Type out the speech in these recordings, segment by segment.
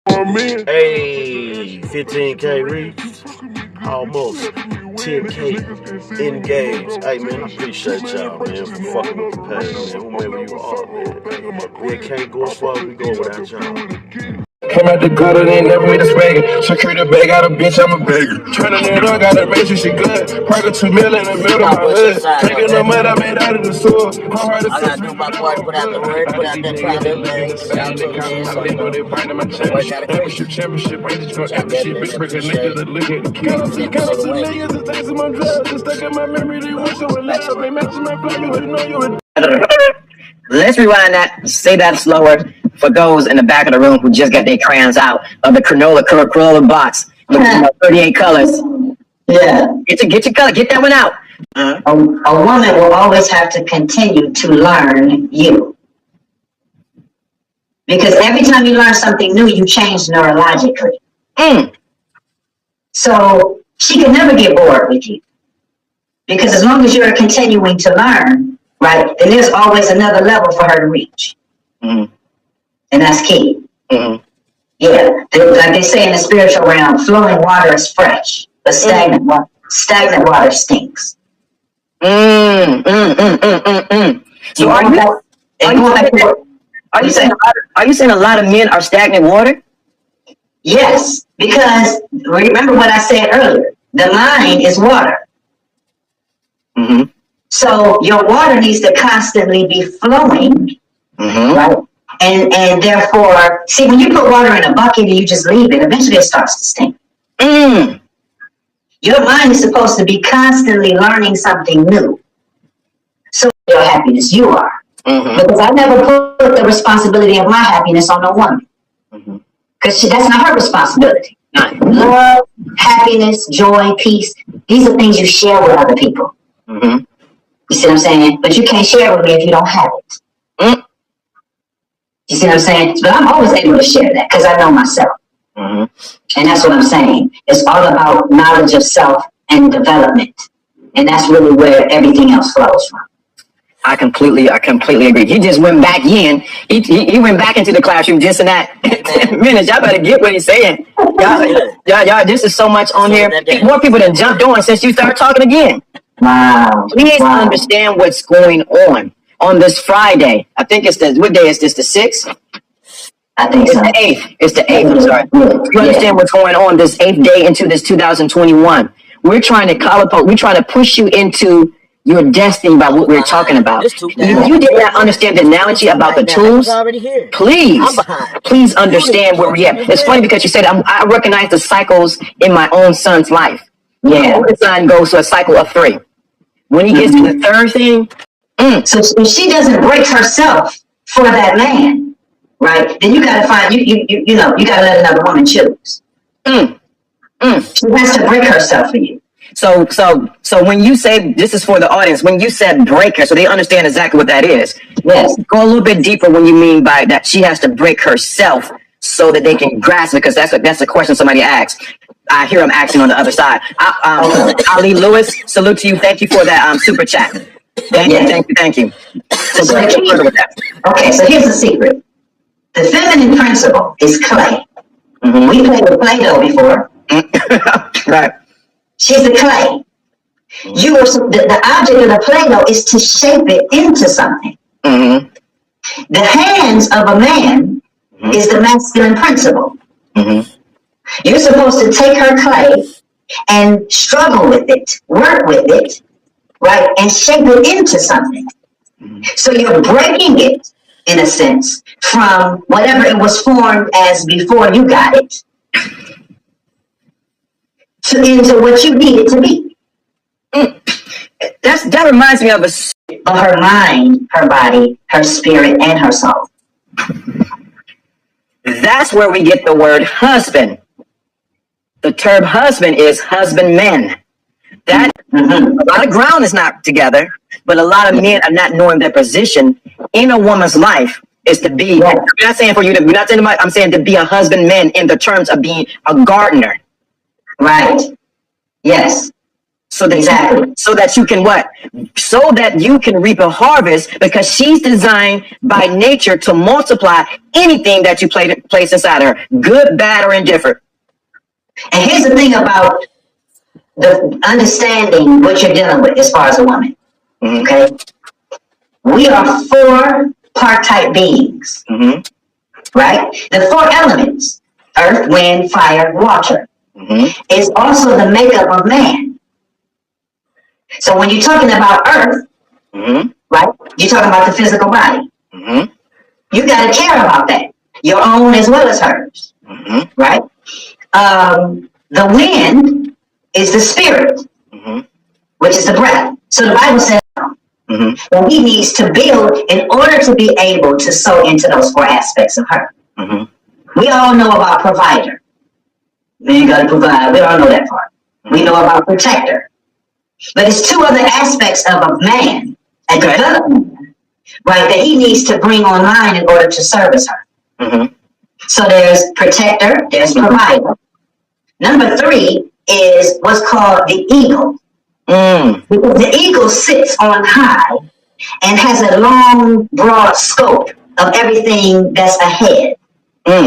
Hey, 15K reached, almost 10K engaged. Hey man, I appreciate y'all, man, for fucking with the page, man. Whomever you are, man. We can't go as far as we go without y'all. Came out the gutter, they ain't never made a spaghetti. Secure the bag, got a bitch, I'm a beggar. Turning it up, got a make sure she good. Park a 2 mil in the middle of my hood. Taking the mud I made out of the sewer. I gotta do my part, put out the word, put out that private bang. Shout to the man, so you know. Boy got a crazy. Championship, I just gonna championship. Big breaker, nigga, the look at the kid. Count some millions and things in my drugs. Just stuck in my memory, they wish I would love. They matching my flame, but you know you would. Let's rewind that, say that slower for those in the back of the room who just got their crayons out of the Corolla box. 38 colors. Yeah. Get your color, get that one out. A woman will always have to continue to learn you. Because every time you learn something new, you change neurologically. So she can never get bored with you. Because as long as you're continuing to learn, right, then there's always another level for her to reach. And that's key. Yeah, like they say in the spiritual realm, flowing water is fresh, but stagnant water stinks. So are you saying a lot of men are stagnant water? Yes, because remember what I said earlier, the mind is water. So your water needs to constantly be flowing, right? And therefore, see, when you put water in a bucket and you just leave it, eventually it starts to stink. Your mind is supposed to be constantly learning something new. So your happiness, you are. Because I never put the responsibility of my happiness on no woman. Because that's not her responsibility. Love, happiness, joy, peace, these are things you share with other people. You see what I'm saying? But you can't share with me if you don't have it. You see what I'm saying? But I'm always able to share that because I know myself. And that's what I'm saying. It's all about knowledge of self and development. And that's really where everything else flows from. I completely agree. He just went back in. He went back into the classroom just in that 10 minutes. Y'all better get what he's saying. Y'all, this is so much on here. More people than jumped on since you started talking again. Wow. Please understand what's going on this Friday. I think it's what day is this? The 6th? I think it's so. The 8th. It's the 8th. I'm sorry. You understand what's going on this 8th day into this 2021. We're trying to push you into your destiny by what we're talking about. If you did not understand the analogy about the tools, please understand where we're at. It's funny because you said I recognize the cycles in my own son's life. My oldest son goes to a cycle of 3. When he gets to the 3rd thing, so if she doesn't break herself for that man, right? Then you gotta find you gotta let another woman choose. She has to break herself for you. So when you say, this is for the audience, when you said breaker, so they understand exactly what that is. Yes. Go a little bit deeper when you mean by that she has to break herself so that they can grasp it, because that's a question somebody asked. I hear them asking on the other side. Ali Lewis, salute to you. Thank you for that super chat. Thank you. So okay, so here's the secret. The feminine principle is clay. We played with Play-Doh before. Right. She's the clay. The object of the Play-Doh is to shape it into something. The hands of a man is the masculine principle. You're supposed to take her clay and struggle with it, work with it, right, and shape it into something. So you're breaking it, in a sense, from whatever it was formed as before you got it, into what you need it to be. That reminds me of her mind, her body, her spirit, and her soul. That's where we get the word husband. The term husband is husbandman. That a lot of ground is not together, but a lot of men are not knowing their position in a woman's life is to be. I'm not saying for you to. I'm saying to be a husbandman in the terms of being a gardener. Right. Yes. So that you can what? So that you can reap a harvest, because she's designed by nature to multiply anything that you place inside her, good, bad, or indifferent. And here's the thing about the understanding what you're dealing with as far as a woman. Mm-hmm. Okay? We are 4 part-type beings. Mm-hmm. Right? The 4 elements, earth, wind, fire, water, is also the makeup of man. So when you're talking about earth, right, you're talking about the physical body. You got to care about that, your own as well as hers, right? The wind is the spirit, which is the breath. So the Bible says that he needs to build in order to be able to sow into those 4 aspects of her. We all know about provider. Man got to provide. We all know that part. We know about protector. But it's 2 other aspects of a man, a development, right, that he needs to bring online in order to service her. So there's protector, there's provider. Number 3 is what's called the eagle. Because the eagle sits on high and has a long, broad scope of everything that's ahead.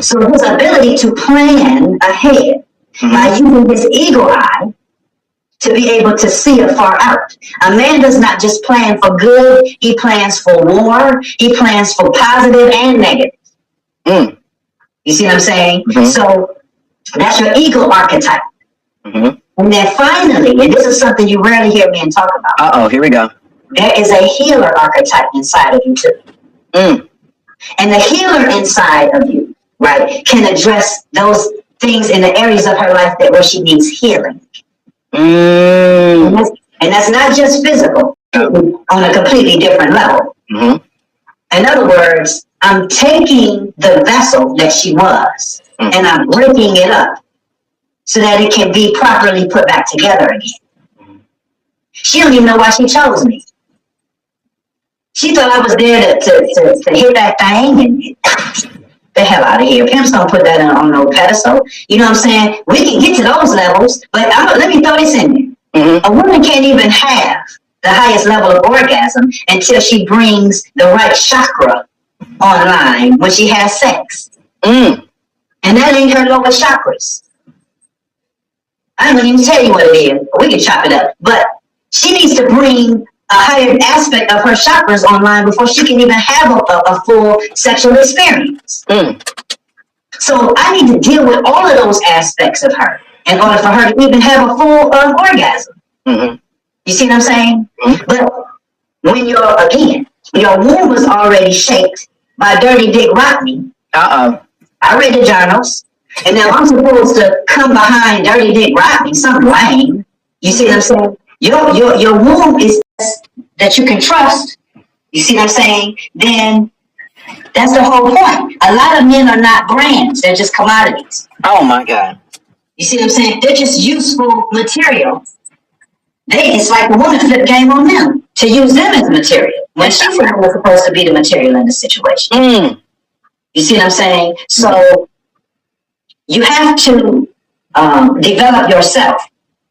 So his ability to plan ahead by using his eagle eye to be able to see afar out. A man does not just plan for good, he plans for war, he plans for positive and negative. You see what I'm saying? So that's your eagle archetype. And then finally, and this is something you rarely hear men talk about. Here we go. There is a healer archetype inside of you too. And the healer inside of you, right, can address those things in the areas of her life that where she needs healing. And that's not just physical, on a completely different level. In other words, I'm taking the vessel that she was and I'm breaking it up so that it can be properly put back together again. She don't even know why she chose me. She thought I was there to hit that thing and the hell out of here. Pimps don't put that on no pedestal. You know what I'm saying? We can get to those levels, but let me throw this in there. A woman can't even have the highest level of orgasm until she brings the right chakra online when she has sex. And that ain't her lower chakras. I don't even tell you what it is. We can chop it up. But she needs to bring a higher aspect of her chakras online before she can even have a full sexual experience. So I need to deal with all of those aspects of her in order for her to even have a full orgasm. You see what I'm saying? But when your womb was already shaped by Dirty Dick Rodney. I read the journals. And now I'm supposed to come behind Dirty Dick Rodney, something lame. You see what I'm saying? Your womb is that you can trust. You see what I'm saying? Then that's the whole point. A lot of men are not brands. They're just commodities. Oh, my God. You see what I'm saying? They're just useful material. It's like the woman flip game on them to use them as material when she was supposed to be the material in the situation. You see what I'm saying? So you have to develop yourself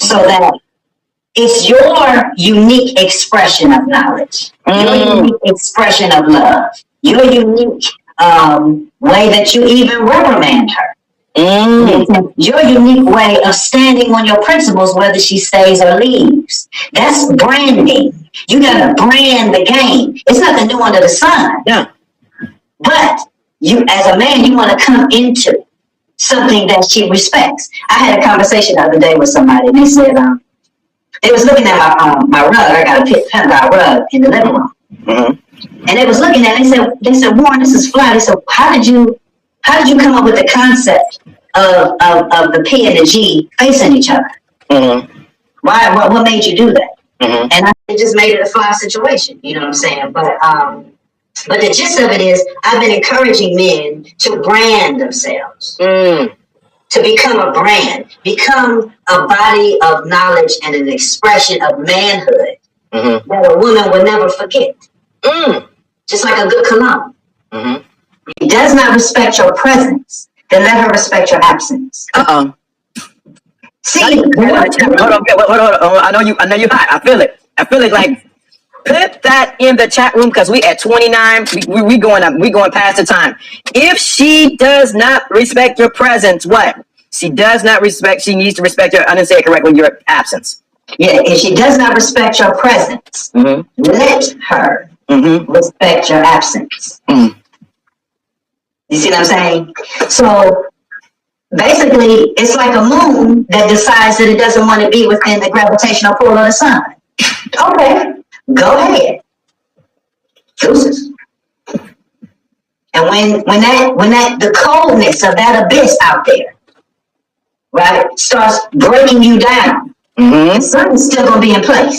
so that it's your unique expression of knowledge, your unique expression of love, your unique way that you even reprimand her. Your unique way of standing on your principles, whether she stays or leaves. That's branding. You gotta brand the game. It's nothing new under the sun. Yeah. But you, as a man, you want to come into something that she respects. I had a conversation the other day with somebody, and they said, they was looking at my rug. I got a PimpGod rug in the living room. And they was looking at it, they said, Warren, this is fly. They said, how did you come up with the concept of the P and the G facing each other? What made you do that? And it just made it a fly situation. You know what I'm saying? But the gist of it is, I've been encouraging men to brand themselves, to become a brand, become a body of knowledge and an expression of manhood that a woman will never forget. Just like a good cologne. If she does not respect your presence, then let her respect your absence. See, hold on. I know you hot. I feel it. Like, put that in the chat room because we at 29. We going past the time. If she does not respect your presence, what? She does not respect. She needs to respect your. I didn't say it correctly. Your absence. Yeah, if she does not respect your presence, let her respect your absence. You see what I'm saying? So basically, it's like a moon that decides that it doesn't want to be within the gravitational pull of the sun. Okay, go ahead. Deuces. And when the coldness of that abyss out there, right, starts breaking you down, the sun is still gonna be in place.